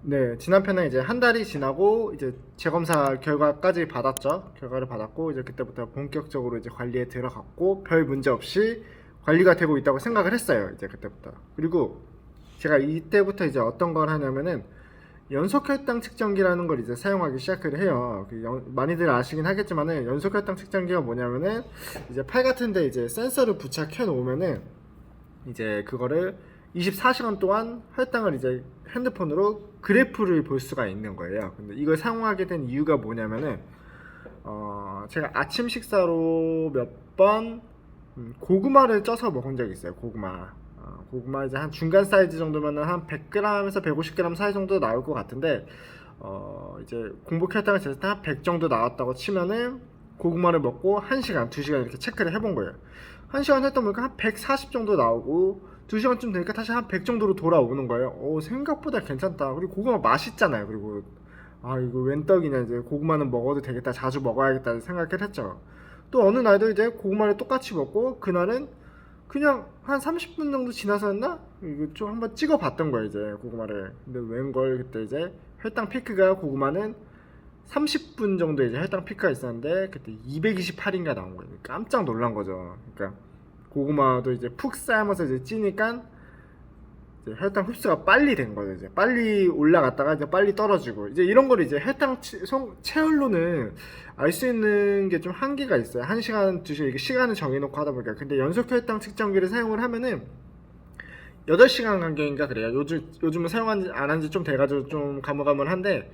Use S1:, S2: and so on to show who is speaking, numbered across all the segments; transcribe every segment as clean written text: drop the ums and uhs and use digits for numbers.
S1: 네, 지난 편에 이제 한 달이 지나고 이제 재검사 결과까지 받았죠. 결과를 받았고 이제 그때부터 본격적으로 이제 관리에 들어갔고 별 문제 없이 관리가 되고 있다고 생각을 했어요. 이제 그때부터. 그리고 제가 이때부터 이제 어떤 걸 하냐면은 연속 혈당 측정기라는 걸 이제 사용하기 시작을 해요. 많이들 아시긴 하겠지만은 연속 혈당 측정기가 뭐냐면은 이제 팔 같은데 이제 센서를 부착해 놓으면은 이제 그거를 24시간 동안 혈당을 이제 핸드폰으로 그래프를 볼 수가 있는 거예요. 근데 이걸 사용하게 된 이유가 뭐냐면은 제가 아침 식사로 몇 번 고구마를 쪄서 먹은 적이 있어요. 고구마 이제 한 중간 사이즈 정도면은 한 100g에서 150g 사이 정도 나올 것 같은데 이제 공복 혈당을 쟀을 때 한 100 정도 나왔다고 치면은 고구마를 먹고 1시간, 2시간 이렇게 체크를 해본 거예요. 1시간 했다 보니까 한 140 정도 나오고 2시간쯤 되니까 다시 한 100 정도로 돌아오는 거예요. 생각보다 괜찮다. 그리고 고구마 맛있잖아요. 그리고 이거 웬 떡이냐, 이제 고구마는 먹어도 되겠다, 자주 먹어야겠다 생각을 했죠. 또 어느 날도 이제 고구마를 똑같이 먹고 그날은 그냥 한 30분 정도 지나서였나? 이거 좀 한번 찍어봤던 거예요, 이제 고구마를. 근데 웬걸 그때 이제 혈당 피크가 고구마는 30분 정도 이제 혈당 피크가 있었는데 그때 228인가 나온 거예요. 깜짝 놀란 거죠. 그러니까 고구마도 이제 푹 삶아서 이제 찌니까 이제 혈당 흡수가 빨리 된 거죠. 이제 빨리 올라갔다가 이제 빨리 떨어지고 이제 이런 걸 이제 혈당 체열로는 알 수 있는 게 좀 한계가 있어요. 1시간, 2시간 이렇게 시간을 정해놓고 하다 보니까. 근데 연속 혈당 측정기를 사용을 하면은 8시간 간격인가 그래요. 요즘은 사용 안 한 지 좀 돼가지고 좀 가물가물한데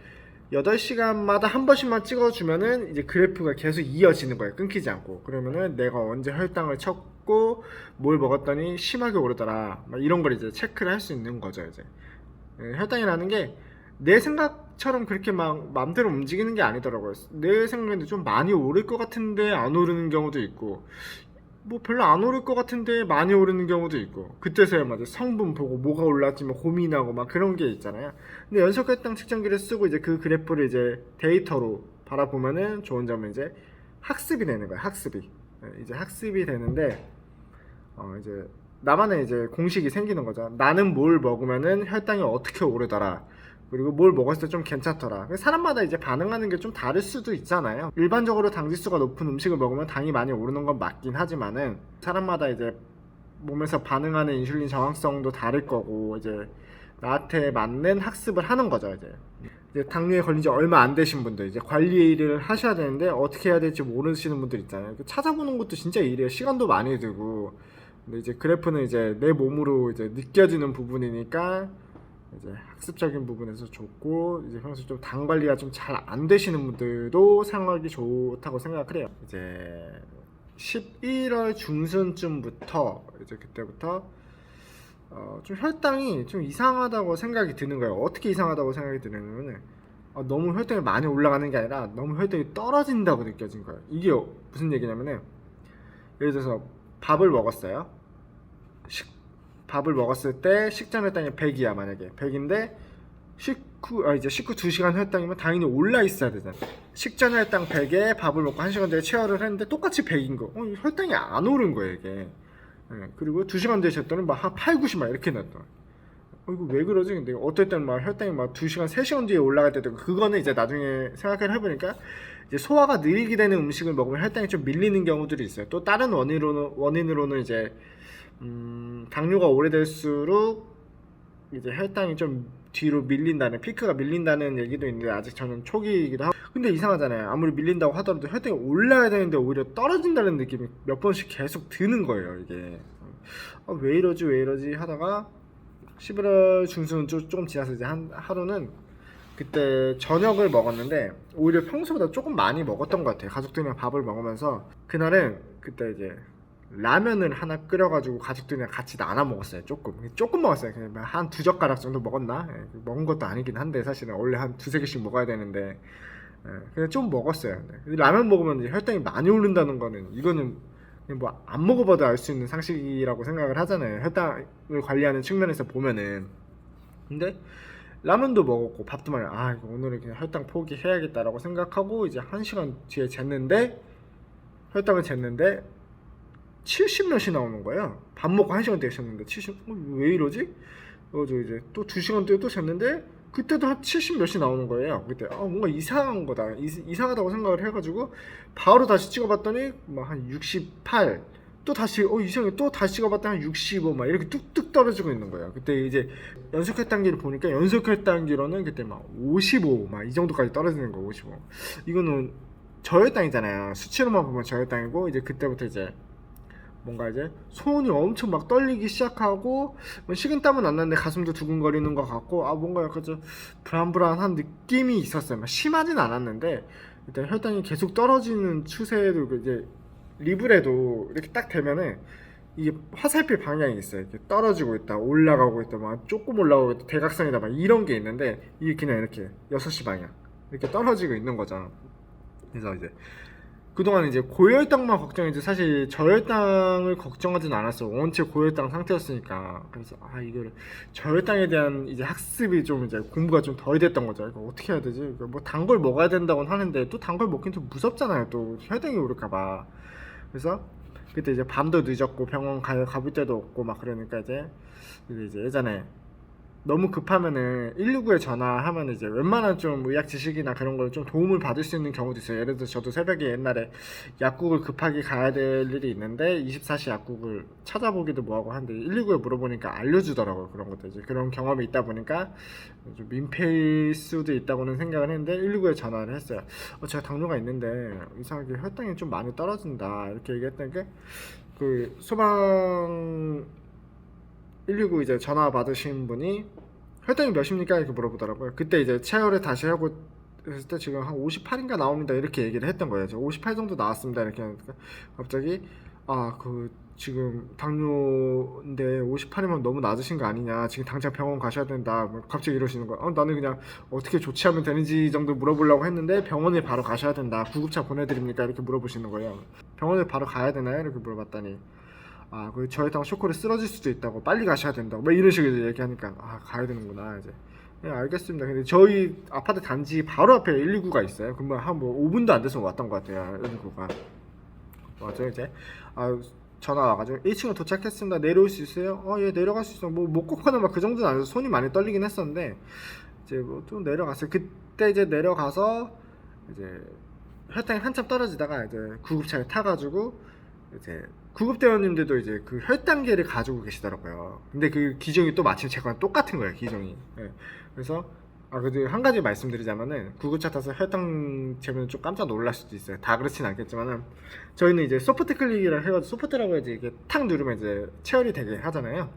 S1: 8시간마다 한 번씩만 찍어주면은 이제 그래프가 계속 이어지는 거예요. 끊기지 않고. 그러면은 내가 언제 혈당을 쳤고 뭘 먹었더니 심하게 오르더라. 막 이런 걸 이제 체크를 할 수 있는 거죠, 이제. 혈당이라는 게 내 생각처럼 그렇게 막 마음대로 움직이는 게 아니더라고요. 내 생각에는 좀 많이 오를 것 같은데 안 오르는 경우도 있고 뭐 별로 안 오를 것 같은데 많이 오르는 경우도 있고 그때서야 맞아 성분 보고 뭐가 올랐지 뭐 고민하고 막 그런 게 있잖아요. 근데 연속혈당 측정기를 쓰고 이제 그 그래프를 이제 데이터로 바라보면은 좋은 점은 이제 학습이 되는 거야. 학습이 이제 학습이 되는데 이제 나만의 이제 공식이 생기는 거죠. 나는 뭘 먹으면은 혈당이 어떻게 오르더라. 그리고 뭘 먹었을 때 좀 괜찮더라. 사람마다 이제 반응하는 게 좀 다를 수도 있잖아요. 일반적으로 당지수가 높은 음식을 먹으면 당이 많이 오르는 건 맞긴 하지만은 사람마다 이제 몸에서 반응하는 인슐린 저항성도 다를 거고 이제 나한테 맞는 학습을 하는 거죠. 이제 당뇨에 걸린 지 얼마 안 되신 분들 이제 관리를 하셔야 되는데 어떻게 해야 될지 모르시는 분들 있잖아요. 찾아보는 것도 진짜 일이에요. 시간도 많이 들고. 근데 이제 그래프는 이제 내 몸으로 이제 느껴지는 부분이니까 이제 학습적인 부분에서 좋고 이제 평소 좀 당 관리가 좀 잘 안 되시는 분들도 사용하기 좋다고 생각을 해요. 이제 11월 중순쯤부터 이제 그때부터 좀 혈당이 좀 이상하다고 생각이 드는 거예요. 어떻게 이상하다고 생각이 드냐면은 너무 혈당이 많이 올라가는 게 아니라 너무 혈당이 떨어진다고 느껴진 거예요. 이게 무슨 얘기냐면은 예를 들어서 밥을 먹었어요. 밥을 먹었을 때 식전 혈당이 100이야. 만약에 100인데 이제 식후 2시간 혈당이면 당연히 올라 있어야 되잖아. 식전 혈당 100에 밥을 먹고 1시간 뒤에 체열을 했는데 똑같이 100인 거. 혈당이 안 오른 거예요, 이게. 그리고 2시간 뒤에 쟀더니 막 한 8, 90 막 이렇게 났더라. 이거 왜 그러지? 근데 어떨 때는 막 혈당이 막 2시간, 3시간 뒤에 올라갈 때도 있고, 그거는 이제 나중에 생각을 해보니까 이제 소화가 느리게 되는 음식을 먹으면 혈당이 좀 밀리는 경우들이 있어요. 또 다른 원인으로는 이제 당뇨가 오래될수록 이제 혈당이 좀 뒤로 밀린다는, 피크가 밀린다는 얘기도 있는데 아직 저는 초기이기도 하고. 근데 이상하잖아요. 아무리 밀린다고 하더라도 혈당이 올라야 되는데 오히려 떨어진다는 느낌이 몇 번씩 계속 드는 거예요, 이게. 왜 이러지 하다가 11월 중순 조금 지나서 이제 하루는 그때 저녁을 먹었는데 오히려 평소보다 조금 많이 먹었던 것 같아요. 가족들이랑 밥을 먹으면서 그날은 그때 이제 라면을 하나 끓여가지고 가족들이랑 같이 나눠 먹었어요. 조금 먹었어요. 그냥 한 2젓가락 정도 먹었나? 먹은 것도 아니긴 한데 사실은 원래 한 2-3개씩 먹어야 되는데 그냥 좀 먹었어요. 라면 먹으면 이제 혈당이 많이 오른다는 거는 이거는 뭐 안 먹어봐도 알 수 있는 상식이라고 생각을 하잖아요. 혈당을 관리하는 측면에서 보면은. 근데 라면도 먹었고 밥도 많이 이거 오늘은 그냥 혈당 포기해야겠다라고 생각하고 이제 1시간 뒤에 혈당을 쟀는데 70몇이 나오는 거예요. 밥 먹고 1시간 뒤에 쟀는데 70. 왜 이러지? 저 이제 또 2시간 뒤에 또 쟀는데 그때도 한 70 몇이 나오는 거예요. 그때 뭔가 이상한 거다. 이상하다고 생각을 해가지고 바로 다시 찍어봤더니 막 한 68. 또 다시 이상해, 또 다시 찍어봤더니 한 65 막 이렇게 뚝뚝 떨어지고 있는 거예요. 그때 이제 연속 혈당기를 보니까 연속 혈당기로는 그때 막 55 막 이 정도까지 떨어지는 거. 55. 이거는 저혈당이잖아요. 수치로만 보면 저혈당이고, 이제 그때부터 이제 뭔가 이제 손이 엄청 막 떨리기 시작하고, 뭐 식은땀은 안 나는데 가슴도 두근거리는 것 같고, 뭔가 약간 좀 불안불안한 느낌이 있었어요. 막 심하진 않았는데 일단 혈당이 계속 떨어지는 추세도 이제 리블에도 이렇게 딱 되면은 이게 화살표 방향이 있어요. 이렇게 떨어지고 있다, 올라가고 있다, 막 조금 올라가고 있다, 대각선이다, 막 이런 게 있는데 이게 그냥 이렇게 6시 방향 이렇게 떨어지고 있는 거죠. 그래서 이제 그동안 이제 고혈당만 걱정했지 사실 저혈당을 걱정하진 않았어. 원체 고혈당 상태였으니까. 그래서 이거를 저혈당에 대한 이제 학습이 좀 이제 공부가 좀 덜 됐던 거죠. 이거 어떻게 해야 되지? 뭐 단 걸 먹어야 된다고는 하는데 또 단 걸 먹긴 좀 무섭잖아요. 또 혈당이 오를까봐. 그래서 그때 이제 밤도 늦었고 병원 가볼 데도 없고 막 그러니까 이제 예전에 너무 급하면은 119에 전화하면 이제 웬만한 좀 의학 지식이나 그런 걸 좀 도움을 받을 수 있는 경우도 있어요. 예를 들어 저도 새벽에 옛날에 약국을 급하게 가야 될 일이 있는데 24시 약국을 찾아보기도 뭐하고 하는데 119에 물어보니까 알려주더라고요. 그런 것도 이제 그런 경험이 있다 보니까 좀 민폐일 수도 있다고는 생각을 했는데 119에 전화를 했어요. 제가 당뇨가 있는데 이상하게 혈당이 좀 많이 떨어진다 이렇게 얘기했던 게 그 소방 119 이제 전화 받으신 분이 혈당이 몇입니까? 이렇게 물어보더라고요. 그때 이제 체열을 다시 하고 했을 때 지금 한 58인가 나옵니다 이렇게 얘기를 했던 거예요. 저 58 정도 나왔습니다 이렇게 하니까 갑자기 지금 당뇨인데 58이면 너무 낮으신 거 아니냐, 지금 당장 병원 가셔야 된다, 뭐 갑자기 이러시는 거야. 나는 그냥 어떻게 조치하면 되는지 정도 물어보려고 했는데 병원에 바로 가셔야 된다, 구급차 보내드립니까 이렇게 물어보시는 거예요. 병원에 바로 가야 되나요 이렇게 물어봤더니 그 저혈당 쇼크로 쓰러질 수도 있다고, 빨리 가셔야 된다고 뭐 이런 식으로 얘기하니까 가야 되는구나 이제. 네, 알겠습니다. 근데 저희 아파트 단지 바로 앞에 119가 있어요. 그러면 한 5분도 안 돼서 왔던 것 같아요. 119가. 맞아요. 이제 전화 와가지고 1층으로 도착했습니다. 내려올 수 있어요? 예, 내려갈 수 있어. 뭐 못 걷거나 막 그 정도는 아니어서 손이 많이 떨리긴 했었는데 이제 뭐 좀 내려갔어요. 그때 이제 내려가서 이제 혈당이 한참 떨어지다가 이제 구급차에 타가지고 이제 구급대원님들도 이제 그 혈당계를 가지고 계시더라고요. 근데 그 기종이 또 마침 제거랑 똑같은 거예요, 기종이. 네. 그래서 그래도 한 가지 말씀드리자면은 구급차 타서 혈당 재면 좀 깜짝 놀랄 수도 있어요. 다 그렇진 않겠지만은 저희는 이제 소프트 클릭이라 해가지고, 소프트라고 해야지 이게 탁 누르면 이제 체열이 되게 하잖아요.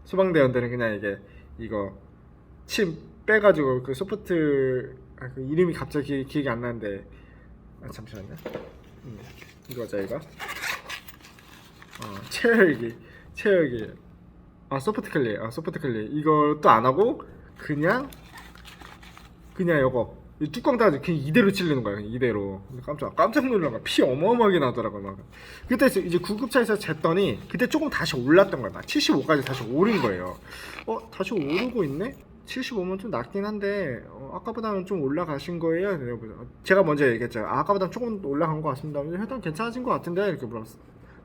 S1: 소방대원들은 그냥 이거 침 빼가지고 그 소프트 그 이름이 갑자기 기억이 안 나는데 잠시만요. 이거죠 이거. 체열기 소프트 클릭 이것도 안 하고 그냥 이거 이 뚜껑 닫아서 그냥 이대로 찌르는 거야. 그냥 이대로. 깜짝 놀라가 피 어마어마하게 나더라고 막. 그때 이제 구급차에서 쟀더니 그때 조금 다시 올랐던 거야. 막 75까지 다시 오른 거예요. 다시 오르고 있네? 75면 좀 낮긴 한데 아까보다는 좀 올라가신 거예요? 제가 먼저 얘기했죠. 아까보다는 조금 올라간 것 같습니다. 혈당 괜찮아진 것 같은데 이렇게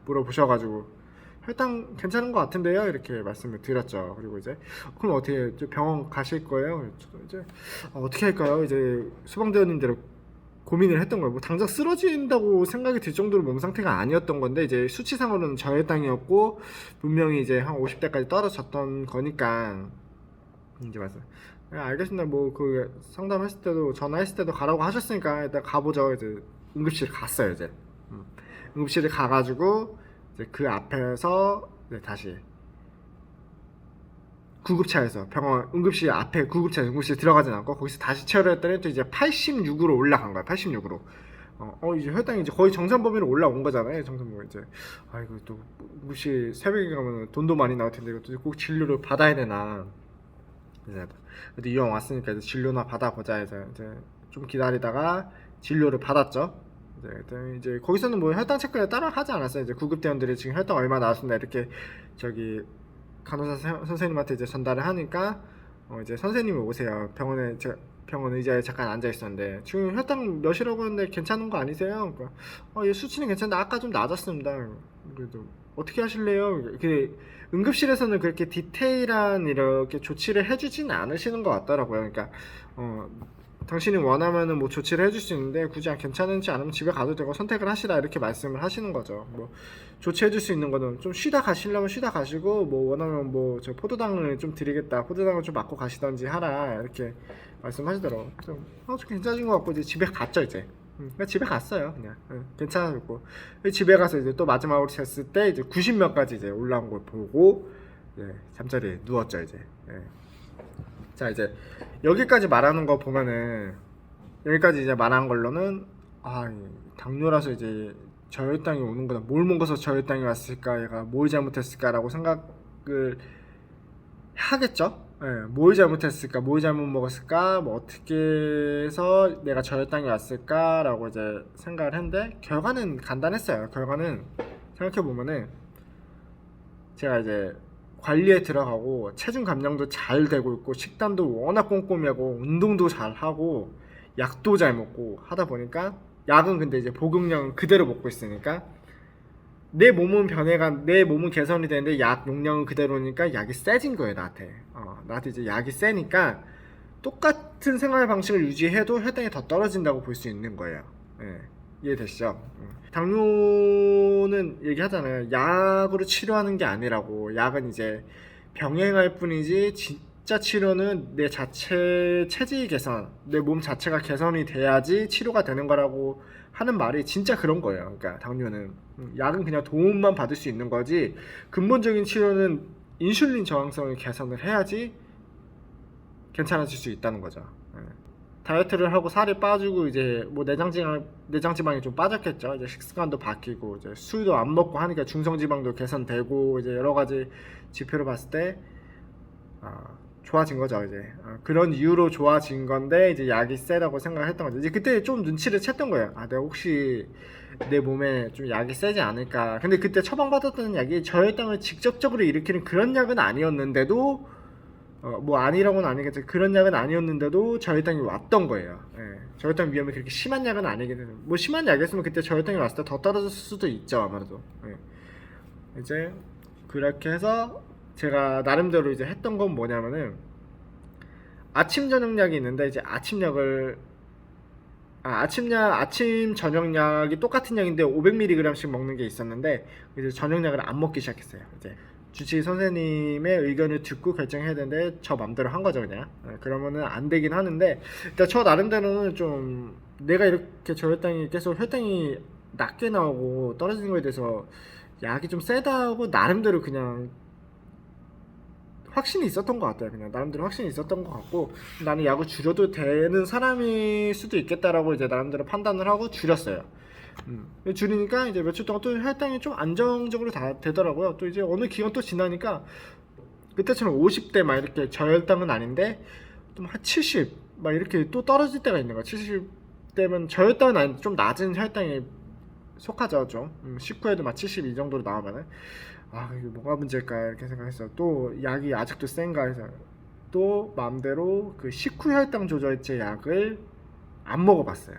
S1: 물어보셔가지고 혈당 괜찮은 것 같은데요? 이렇게 말씀을 드렸죠. 그리고 이제 그럼 어떻게 병원 가실 거예요? 이제 어떻게 할까요? 이제 소방대원님들 고민을 했던 거예요. 뭐 당장 쓰러진다고 생각이 들 정도로 몸 상태가 아니었던 건데 이제 수치상으로는 저혈당이었고 분명히 이제 한 50대까지 떨어졌던 거니까 이제 말씀. 알겠습니다. 뭐 그 상담했을 때도 전화했을 때도 가라고 하셨으니까 일단 가보죠. 이제 응급실 갔어요. 이제 응급실에 가가지고 이제 그 앞에서 이제 다시 구급차에서 병원 응급실 앞에 응급실 들어가진 않고 거기서 다시 체열을 했더니 또 이제 86으로 올라간 거야. 86으로. 이제 혈당이 이제 거의 정상 범위로 올라온 거잖아요. 정상 범위 이제. 이거 또 응급실 새벽에 가면 돈도 많이 나올 텐데 이것도 꼭 진료를 받아야 되나. 그래도 이왕 왔으니까 이제 진료나 받아보자 해서 이제 좀 기다리다가 진료를 받았죠. 이제 거기서는 뭐 혈당 체크를 따로 하지 않았어요. 이제 구급대원들이 지금 혈당 얼마 나왔습니다 이렇게 저기 간호사 선생님한테 이제 전달을 하니까 이제 선생님이 오세요. 병원 의자에 잠깐 앉아 있었는데 지금 혈당 몇이라고 했는데 괜찮은 거 아니세요? 그러니까 수치는 괜찮은데 아까 좀 낮았습니다. 그래도 어떻게 하실래요? 응급실에서는 그렇게 디테일한 이렇게 조치를 해주지는 않으시는 것 같더라고요. 그러니까 당신이 원하면은 뭐 조치를 해줄 수 있는데 굳이 괜찮은지 않으면 집에 가도 되고 선택을 하시라 이렇게 말씀을 하시는 거죠. 뭐 조치해줄 수 있는 거는 좀 쉬다 가시려면 쉬다 가시고 뭐 원하면 뭐 저 포도당을 좀 드리겠다, 포도당을 좀 맞고 가시던지 하라 이렇게 말씀하시더라고요. 그래서 좀 괜찮은 것 같고 이제 집에 갔죠 이제. 그냥 집에 갔어요 그냥. 괜찮았고 집에 가서 이제 또 마지막으로 쟀을 때 이제 90몇까지 이제 올라온 걸 보고 잠자리에 누웠죠 이제. 자 이제 여기까지 말하는 거 보면은 여기까지 이제 말한 걸로는 당뇨라서 이제 저혈당이 오는 거다. 뭘 먹어서 저혈당이 왔을까? 얘가 뭘 잘못했을까라고 생각을 하겠죠. 뭘 잘못했을까? 뭘 잘못 먹었을까? 뭐 어떻게 해서 내가 저혈당이 왔을까라고 이제 생각을 했는데 결과는 간단했어요. 결과는 생각해 보면은 제가 이제 관리에 들어가고 체중 감량도 잘 되고 있고 식단도 워낙 꼼꼼히 하고 운동도 잘 하고 약도 잘 먹고 하다 보니까 약은 근데 이제 복용량은 그대로 먹고 있으니까 내 몸은 내 몸은 개선이 되는데 약 용량은 그대로니까 약이 세진 거예요 나한테. 나한테 이제 약이 세니까 똑같은 생활 방식을 유지해도 혈당이 더 떨어진다고 볼 수 있는 거예요. 이해되시죠? 당뇨는 얘기하잖아요. 약으로 치료하는 게 아니라고. 약은 이제 병행할 뿐이지 진짜 치료는 내 자체 체질 개선, 내 몸 자체가 개선이 돼야지 치료가 되는 거라고 하는 말이 진짜 그런 거예요. 그러니까 당뇨는 약은 그냥 도움만 받을 수 있는 거지 근본적인 치료는 인슐린 저항성을 개선을 해야지 괜찮아질 수 있다는 거죠. 다이어트를 하고 살이 빠지고 이제 뭐 내장지방이 좀 빠졌겠죠. 이제 식습관도 바뀌고 이제 술도 안 먹고 하니까 중성지방도 개선되고 이제 여러 가지 지표를 봤을 때 좋아진 거죠. 이제 그런 이유로 좋아진 건데 이제 약이 세다고 생각했던 거죠. 이제 그때 좀 눈치를 챘던 거예요. 내가 혹시 내 몸에 좀 약이 세지 않을까. 근데 그때 처방받았던 약이 저혈당을 직접적으로 일으키는 그런 약은 아니었는데도 뭐 아니라고는 아니겠죠. 그런 약은 아니었는데도 저혈당이 왔던 거예요. 저혈당 위험이 그렇게 심한 약은 아니겠죠. 뭐 심한 약이었으면 그때 저혈당이 왔을 때 더 떨어졌을 수도 있죠 아무래도. 이제 그렇게 해서 제가 나름대로 이제 했던 건 뭐냐면은 아침 저녁약이 있는데 이제 아침약을 아침 저녁약이 똑같은 약인데 500mg씩 먹는 게 있었는데 이제 저녁약을 안 먹기 시작했어요. 이제 주치의 선생님의 의견을 듣고 결정해야 되는데 저 맘대로 한 거죠 그냥. 그러면은 안 되긴 하는데 일단 저 나름대로는 좀 내가 이렇게 저혈당이 계속 혈당이 낮게 나오고 떨어지는 거에 대해서 약이 좀 세다고 나름대로 그냥 확신이 있었던 것 같아요. 그냥 나름대로 확신이 있었던 것 같고 나는 약을 줄여도 되는 사람일 수도 있겠다라고 이제 나름대로 판단을 하고 줄였어요. 줄이니까 이제 며칠 동안 또 혈당이 좀 안정적으로 다 되더라고요. 또 이제 어느 기간 또 지나니까 그때처럼 50대 막 이렇게 저혈당은 아닌데 좀 한 70 막 이렇게 또 떨어질 때가 있는 거야. 70대면 저혈당은 아닌데 좀 낮은 혈당에 속하죠 좀. 식후에도 막 72 정도로 나오면은 이게 뭐가 문제일까 이렇게 생각했어요. 또 약이 아직도 센가 해서 또 마음대로 그 식후 혈당 조절제 약을 안 먹어봤어요.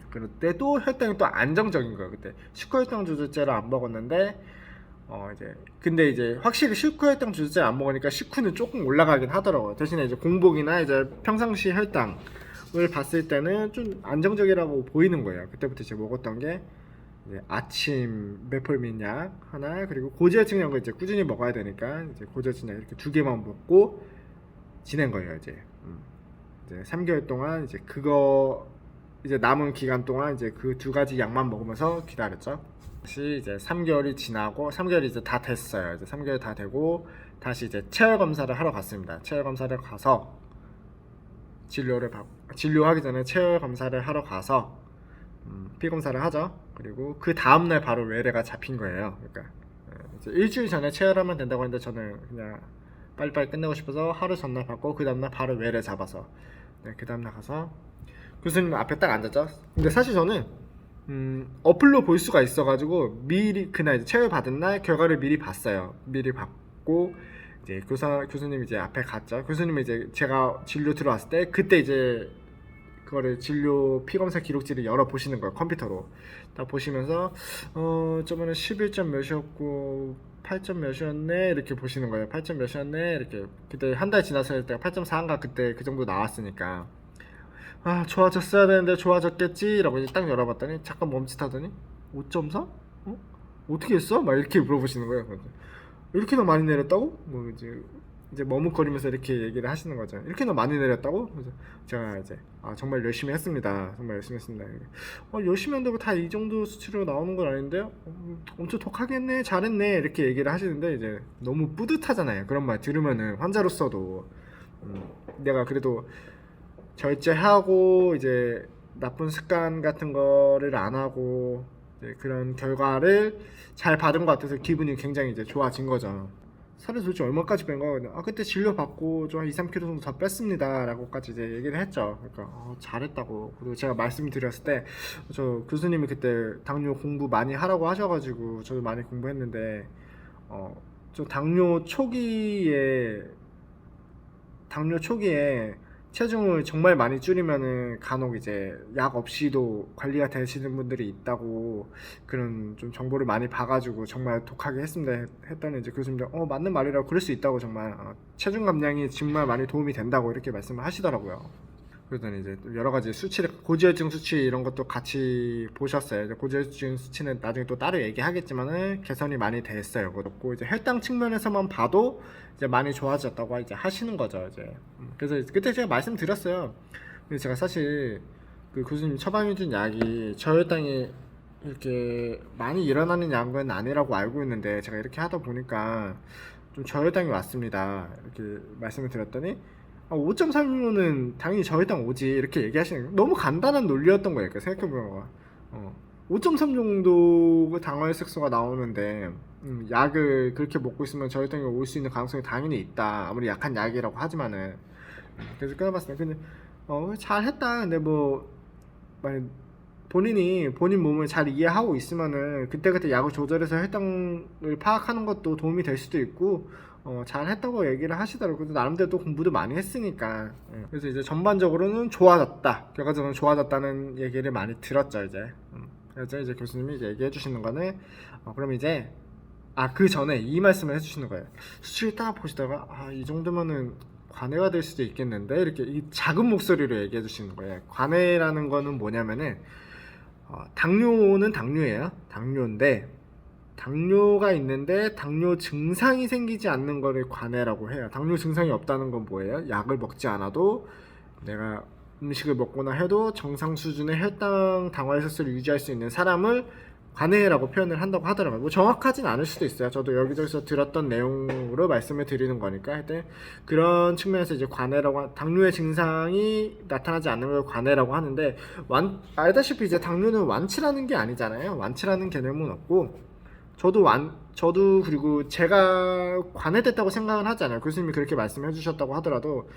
S1: 그때 또 혈당이 또 안정적인 거예요. 그때 식후 혈당 조절제를 안 먹었는데 근데 이제 확실히 식후 혈당 조절제를 안 먹으니까 식후는 조금 올라가긴 하더라고요. 대신에 이제 공복이나 이제 평상시 혈당을 봤을 때는 좀 안정적이라고 보이는 거예요. 그때부터 이제 먹었던 게 아침 메폴민 약 하나 그리고 고지혈증 약을 이제 꾸준히 먹어야 되니까 이제 고지혈증 약 이렇게 2개만 먹고 지낸 거예요. 이제 3개월 동안 이제 그거 이제 남은 기간 동안 이제 그 2가지 약만 먹으면서 기다렸죠. 다시 이제 3개월이 지나고 3개월이 이제 다 됐어요. 이제 3개월 다 되고 다시 이제 체열 검사를 하러 갔습니다. 체열 검사를 가서 진료하기 전에 체열 검사를 하러 가서 피 검사를 하죠. 그리고 그 다음날 바로 외래가 잡힌 거예요. 그러니까 이제 일주일 전에 체열하면 된다고 했는데 저는 그냥 빨리빨리 끝내고 싶어서 하루 전날 받고 그 다음날 바로 외래 잡아서 그 다음날 가서 교수님 앞에 딱 앉았죠. 근데 사실 저는 어플로 볼 수가 있어가지고 미리 그날 이제 체열 받은 날 결과를 미리 봤어요. 미리 받고 이제 교수님 이제 앞에 갔죠. 교수님이 이제 제가 진료 들어왔을 때 그때 이제 그거를 진료 피검사 기록지를 열어 보시는 거예요. 컴퓨터로 딱 보시면서 저번에 11점 몇이었고 8점 몇이었네 이렇게 보시는 거예요. 8점 몇이었네 이렇게. 그때 한 달 지나서 때가 8.4인가 그때 그 정도 나왔으니까 아 좋아졌어야 되는데 좋아졌겠지 라고 이제 딱 열어봤더니 잠깐 멈칫하더니 5.4? 어? 어떻게 했어? 막 이렇게 물어보시는 거예요. 이렇게나 많이 내렸다고? 뭐 이제 머뭇거리면서 이렇게 얘기를 하시는 거죠. 이렇게나 많이 내렸다고? 그래서 제가 이제 정말 열심히 했습니다. 정말 열심히 했습니다. 열심히 한다고 다 이 정도 수치로 나오는 건 아닌데요? 엄청 독하게 했네, 잘했네 이렇게 얘기를 하시는데 이제 너무 뿌듯하잖아요. 그런 말 들으면은 환자로서도 내가 그래도 절제하고 이제 나쁜 습관 같은 거를 안 하고 그런 결과를 잘 받은 것 같아서 기분이 굉장히 이제 좋아진 거죠. 살을 도대체 얼마까지 뺀 거야? 그때 진료 받고 좀 한 2, 3kg 정도 더 뺐습니다 라고까지 이제 얘기를 했죠. 그러니까 잘했다고. 그리고 제가 말씀드렸을 때 저 교수님이 그때 당뇨 공부 많이 하라고 하셔가지고 저도 많이 공부했는데 저 당뇨 초기에 체중을 정말 많이 줄이면은 간혹 이제 약 없이도 관리가 되시는 분들이 있다고 그런 좀 정보를 많이 봐가지고 정말 독하게 했습니다 했더니 이제 교수님들 맞는 말이라고 그럴 수 있다고 정말 체중 감량이 정말 많이 도움이 된다고 이렇게 말씀을 하시더라고요. 그러더니 이제 여러 가지 수치를 고지혈증 수치 이런 것도 같이 보셨어요. 이제 고지혈증 수치는 나중에 또 따로 얘기하겠지만은 개선이 많이 됐어요. 그렇고 이제 혈당 측면에서만 봐도 이제 많이 좋아졌다고 이제 하시는 거죠. 이제 그래서 그때 제가 말씀드렸어요. 근데 제가 사실 그 교수님 처방해준 약이 저혈당이 이렇게 많이 일어나는 약은 아니라고 알고 있는데 제가 이렇게 하다 보니까 좀 저혈당이 왔습니다. 이렇게 말씀을 드렸더니 5.3이면은 당연히 저혈당 오지 이렇게 얘기하시는 거예요. 너무 간단한 논리였던 거예요. 생각해보면 5.3 정도 당화혈색소가 나오는데 약을 그렇게 먹고 있으면 저혈당이 올 수 있는 가능성이 당연히 있다. 아무리 약한 약이라고 하지만은 그래서 끊어봤어요. 근데 잘했다. 근데 뭐 본인 몸을 잘 이해하고 있으면은 그때그때 약을 조절해서 혈당을 파악하는 것도 도움이 될 수도 있고 잘 했다고 얘기를 하시더라고요. 나름대로 또 공부도 많이 했으니까. 그래서 이제 전반적으로는 좋아졌다, 결과적으로 좋아졌다는 얘기를 많이 들었죠. 그래서 이제 교수님이 이제 얘기해 주시는 거는 그럼 이제 그 전에 이 말씀을 해주시는 거예요. 수치를 딱 보시다가 이 정도면은 관해가 될 수도 있겠는데 이렇게 이 작은 목소리로 얘기해 주시는 거예요. 관해라는 거는 뭐냐면은 당뇨는 당뇨예요. 당뇨인데 당뇨가 있는데 당뇨 증상이 생기지 않는 거를 관해라고 해요. 당뇨 증상이 없다는 건 뭐예요? 약을 먹지 않아도 내가 음식을 먹거나 해도 정상 수준의 혈당 당화혈색소를 유지할 수 있는 사람을 관해라고 표현을 한다고 하더라고요. 뭐 정확하진 않을 수도 있어요. 저도 여기저기서 들었던 내용으로 말씀을 드리는 거니까. 하여튼 그런 측면에서 이제 관해라고, 당뇨의 증상이 나타나지 않는 걸 관해라고 하는데 알다시피 이제 당뇨는 완치라는 게 아니잖아요. 완치라는 개념은 없고 저도 그리고 제가 관해됐다고 생각은 하지 않아요. 교수님이 그렇게 말씀해 주셨다고 하더라도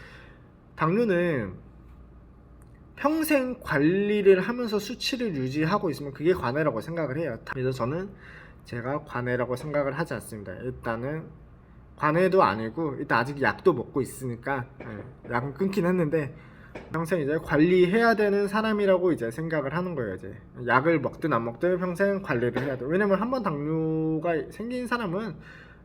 S1: 당뇨는 평생 관리를 하면서 수치를 유지하고 있으면 그게 관해라고 생각을 해요. 그래서 저는 제가 관해라고 생각을 하지 않습니다. 일단은 관해도 아니고 일단 아직 약도 먹고 있으니까 약은 끊긴 했는데 평생 이제 관리해야 되는 사람이라고 이제 생각을 하는 거예요. 이제 약을 먹든 안 먹든 평생 관리를 해야 돼. 왜냐면 한번 당뇨가 생긴 사람은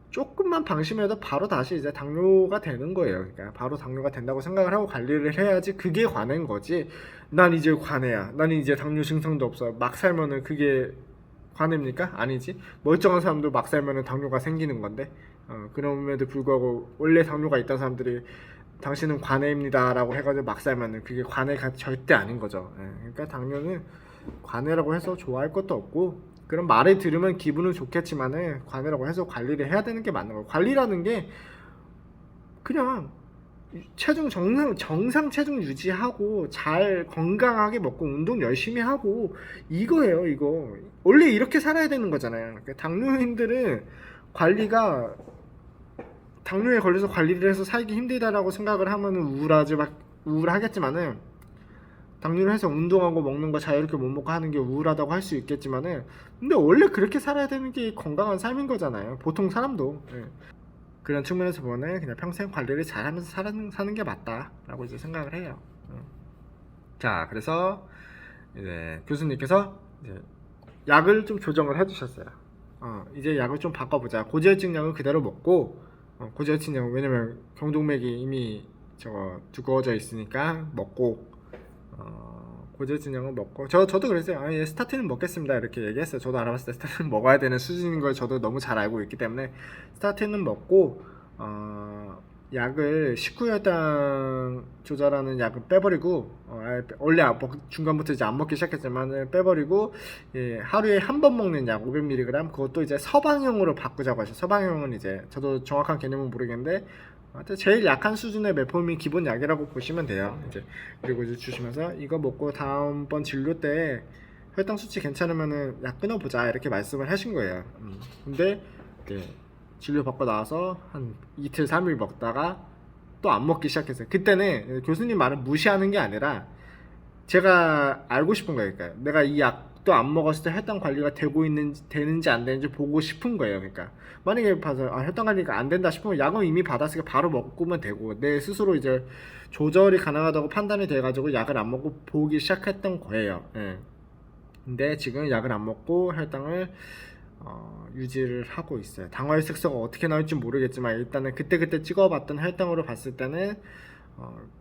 S1: 조금만 방심해도 바로 다시 이제 당뇨가 되는 거예요. 그러니까 바로 당뇨가 된다고 생각을 하고 관리를 해야지 그게 관해인 거지. 난 이제 관해야. 나는 이제 당뇨 증상도 없어. 막 살면은 그게 관해입니까? 아니지. 멀쩡한 사람도 막 살면은 당뇨가 생기는 건데. 그럼에도 불구하고 원래 당뇨가 있던 사람들이 당신은 관해입니다 라고 해가지고 막 살면은 그게 관해가 절대 아닌 거죠. 그러니까 당뇨는 관해라고 해서 좋아할 것도 없고 그런 말을 들으면 기분은 좋겠지만은 관해라고 해서 관리를 해야 되는 게 맞는 거예요. 관리라는 게 그냥 정상 체중 유지하고 잘 건강하게 먹고 운동 열심히 하고 이거예요. 이거 원래 이렇게 살아야 되는 거잖아요. 그러니까 당뇨인들은 당뇨에 걸려서 관리를 해서 살기 힘들다라고 생각을 하면은 우울하겠지만은 당뇨를 해서 운동하고 먹는 거 자유롭게 못 먹고 하는 게 우울하다고 할 수 있겠지만은 근데 원래 그렇게 살아야 되는 게 건강한 삶인 거잖아요. 보통 사람도. 그런 측면에서 보면 그냥 평생 관리를 잘하면서 사는 게 맞다라고 이제 생각을 해요. 자, 그래서 이제 교수님께서 이제 약을 좀 조정을 해주셨어요. 이제 약을 좀 바꿔보자. 고지혈증 약은 그대로 먹고, 고지혈증 약은 왜냐면 경동맥이 이미 저거 두꺼워져 있으니까 먹고, 고지혈증 약은 먹고, 저도 그랬어요. 예, 스타틴은 먹겠습니다. 이렇게 얘기했어요. 저도 알아봤을 때 스타틴은 먹어야 되는 수준인 걸 저도 너무 잘 알고 있기 때문에 스타틴은 먹고, 약을 식후혈당 조절하는 약을 빼버리고, 원래 중간부터 이제 안 먹기 시작했지만 빼버리고, 예, 하루에 한 번 먹는 약 500mg 그것도 이제 서방용으로 바꾸자고 하셔. 서방용은 이제 저도 정확한 개념은 모르겠는데 제일 약한 수준의 메포민 기본 약이라고 보시면 돼요. 이제 그리고 이제 주시면서 이거 먹고 다음번 진료 때 혈당 수치 괜찮으면은 약 끊어보자 이렇게 말씀을 하신 거예요. 근데 네, 진료 받고 나와서 한 이틀 3일 먹다가 또 안 먹기 시작했어요. 그때는 교수님 말을 무시하는 게 아니라 제가 알고 싶은 거예요. 그러니까 내가 이 약도 안 먹었을 때 혈당 관리가 되는지 안 되는지 보고 싶은 거예요. 그러니까 만약에 봐서 혈당 관리가 안 된다 싶으면 약은 이미 받았으니까 바로 먹으면 되고 내 스스로 이제 조절이 가능하다고 판단이 돼가지고 약을 안 먹고 보기 시작했던 거예요. 예. 근데 지금 약을 안 먹고 혈당을 유지를 하고 있어요. 당화혈색소가 어떻게 나올지 모르겠지만 일단은 그때 찍어봤던 혈당으로 봤을 때는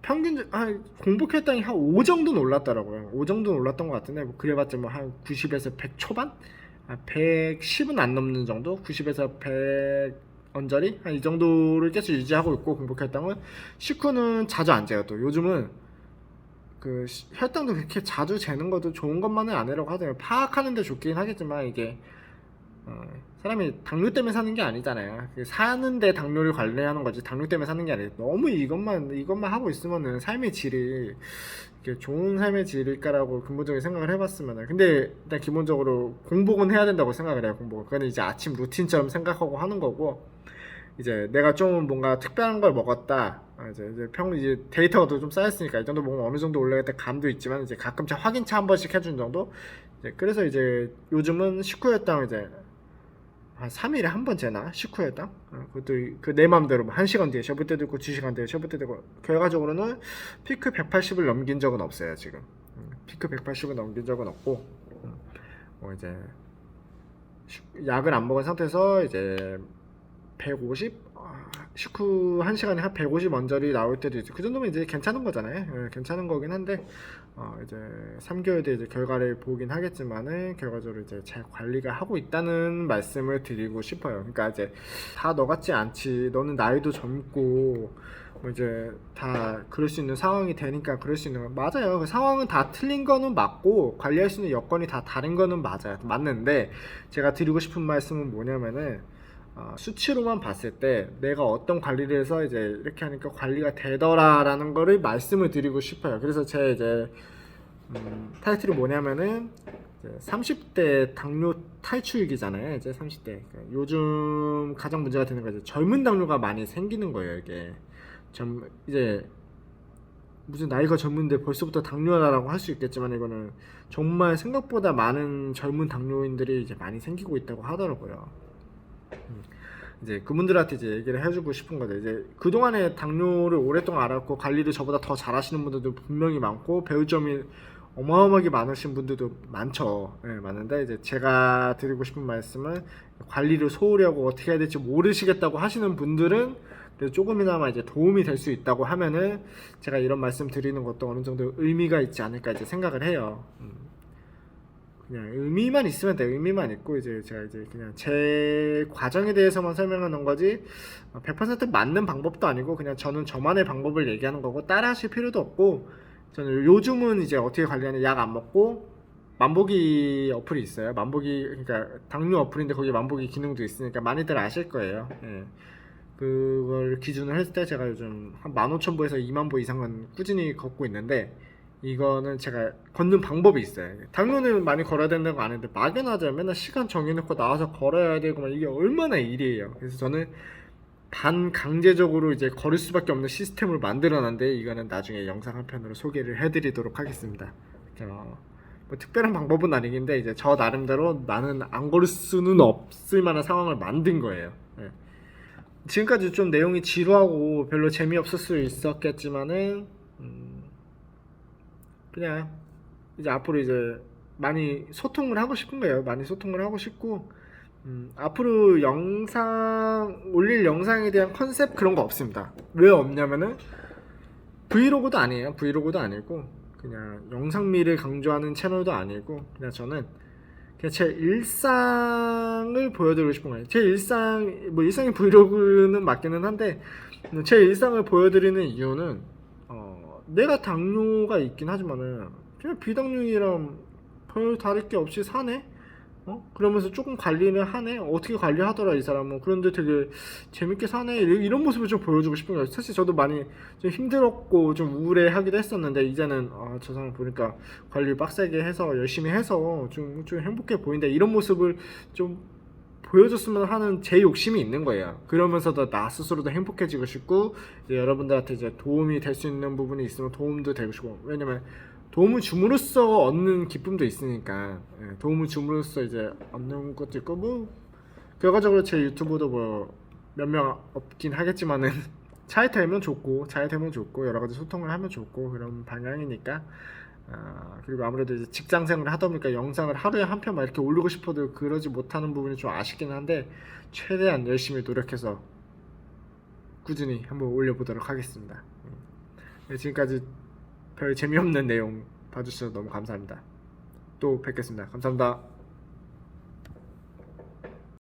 S1: 평균 공복 혈당이 한 5 정도는 올랐더라고요. 5 정도는 올랐던 것 같은데 뭐 그래봤자 뭐 한 90에서 100 초반? 110은 안 넘는 정도? 90에서 100 언저리? 한 이 정도를 계속 유지하고 있고 공복 혈당은 식후는 자주 안 재요. 또 요즘은 그 혈당도 그렇게 자주 재는 것도 좋은 것만은 아니라고 하더라고요. 파악하는 데 좋긴 하겠지만 이게 사람이 당뇨 때문에 사는 게 아니잖아요. 사는데 당뇨를 관리하는 거지 당뇨 때문에 사는 게 아니에요. 너무 이것만 하고 있으면은 삶의 질이 이게 좋은 삶의 질일까라고 근본적인 생각을 해봤으면은 근데 일단 기본적으로 공복은 해야 된다고 생각을 해요. 공복. 그건 이제 아침 루틴처럼 생각하고 하는 거고 이제 내가 좀 뭔가 특별한 걸 먹었다. 이제 데이터가 좀 쌓였으니까 이 정도 먹으면 어느 정도 올라갈 감도 있지만 이제 가끔씩 확인차 한 번씩 해준 정도. 그래서 이제 요즘은 식후혈당 이제 한 3일에 한 번 재나? 식후혈당? 그것도 그 내 맘대로 뭐 1시간 뒤에 쉬어볼 때도 있고 2시간 뒤에 쉬어볼 때도 있고 결과적으로는 피크 180을 넘긴 적은 없어요 지금. 피크 180을 넘긴 적은 없고 이제 약을 안 먹은 상태에서 이제 150? 식후 1시간에 한 150 언저리 나올 때도 있고 그 정도면 이제 괜찮은 거잖아요. 괜찮은 거긴 한데 이제 3개월 뒤에 이제 결과를 보긴 하겠지만은 결과적으로 이제 잘 관리가 하고 있다는 말씀을 드리고 싶어요. 그러니까 이제 다 너 같지 않지. 너는 나이도 젊고 뭐 이제 다 그럴 수 있는 상황이 되니까 그럴 수 있는 거 맞아요. 그 상황은 다 틀린 거는 맞고 관리할 수 있는 여건이 다 다른 거는 맞는데 제가 드리고 싶은 말씀은 뭐냐면은 수치로만 봤을 때 내가 어떤 관리를 해서 이제 이렇게 하니까 관리가 되더라라는 거를 말씀을 드리고 싶어요. 그래서 제 이제 타이틀이 뭐냐면은 이제 30대 당뇨 탈출기잖아요. 이제 30대 그러니까 요즘 가장 문제가 되는 거 이제 젊은 당뇨가 많이 생기는 거예요. 이게 이제 무슨 나이가 젊은데 벌써부터 당뇨라고 할 수 있겠지만 이거는 정말 생각보다 많은 젊은 당뇨인들이 이제 많이 생기고 있다고 하더라고요. 이제 그분들한테 이제 얘기를 해주고 싶은 거죠. 이제 그동안에 당뇨를 오랫동안 알았고 관리를 저보다 더 잘하시는 분들도 분명히 많고 배울 점이 어마어마하게 많으신 분들도 많죠. 네, 많은데 이제 제가 드리고 싶은 말씀은 관리를 소홀히 하고 어떻게 해야 될지 모르시겠다고 하시는 분들은 그래도 조금이나마 이제 도움이 될 수 있다고 하면은 제가 이런 말씀 드리는 것도 어느 정도 의미가 있지 않을까 이제 생각을 해요. 그냥 의미만 있으면 돼. 의미만 있고 이제 제가 이제 그냥 제 과정에 대해서만 설명하는 거지 100% 맞는 방법도 아니고 그냥 저는 저만의 방법을 얘기하는 거고 따라하실 필요도 없고 저는 요즘은 이제 어떻게 관리하는 약 안 먹고 만보기 어플이 있어요. 만보기 그러니까 당뇨 어플인데 거기 만보기 기능도 있으니까 많이들 아실 거예요. 예. 그걸 기준으로 했을 때 제가 요즘 한 15,000보에서 20,000보 이상은 꾸준히 걷고 있는데 이거는 제가 걷는 방법이 있어요. 당뇨는 많이 걸어야 된다는 거 아는데 막연하죠. 맨날 시간 정해놓고 나와서 걸어야 되고 막 이게 얼마나 일이에요. 그래서 저는 반강제적으로 이제 걸을 수밖에 없는 시스템을 만들어놨는데 이거는 나중에 영상 한 편으로 소개를 해드리도록 하겠습니다. 뭐 특별한 방법은 아니긴데 이제 저 나름대로 나는 안 걸을 수는 없을 만한 상황을 만든 거예요. 네. 지금까지 좀 내용이 지루하고 별로 재미없을 수 있었겠지만은 그냥 이제 앞으로 이제 많이 소통을 하고 싶은 거예요. 많이 소통을 하고 싶고, 앞으로 올릴 영상에 대한 컨셉 그런 거 없습니다. 왜 없냐면은 브이로그도 아니에요. 브이로그도 아니고 그냥 영상미를 강조하는 채널도 아니고 그냥 저는 그냥 제 일상을 보여드리고 싶은 거예요. 제 일상이 브이로그는 맞기는 한데 제 일상을 보여드리는 이유는 내가 당뇨가 있긴 하지만은 그냥 비당뇨이랑 별 다를 게 없이 사네. 그러면서 조금 관리를 하네. 어떻게 관리하더라 이 사람은. 그런데 되게 재밌게 사네. 이런 모습을 좀 보여주고 싶은 거예요. 사실 저도 많이 좀 힘들었고 좀 우울해하기도 했었는데 이제는 저 사람 보니까 관리 빡세게 해서 열심히 해서 좀 행복해 보인다. 이런 모습을 좀 보여줬으면 하는 제 욕심이 있는 거예요. 그러면서도 나 스스로도 행복해지고 싶고 이제 여러분들한테 이제 도움이 될 수 있는 부분이 있으면 도움도 되고 싶고, 왜냐면 도움을 줌으로써 얻는 기쁨도 있으니까. 도움을 줌으로써 이제 얻는 것도 있고, 뭐 결과적으로 제 유튜브도 뭐 몇 명 없긴 하겠지만은 잘 되면 좋고 여러 가지 소통을 하면 좋고 그런 방향이니까. 그리고 아무래도 이제 직장 생활을 하다 보니까 영상을 하루에 한 편만 이렇게 올리고 싶어도 그러지 못하는 부분이 좀 아쉽긴 한데 최대한 열심히 노력해서 꾸준히 한번 올려보도록 하겠습니다. 지금까지 별 재미없는 내용 봐주셔서 너무 감사합니다. 또 뵙겠습니다. 감사합니다.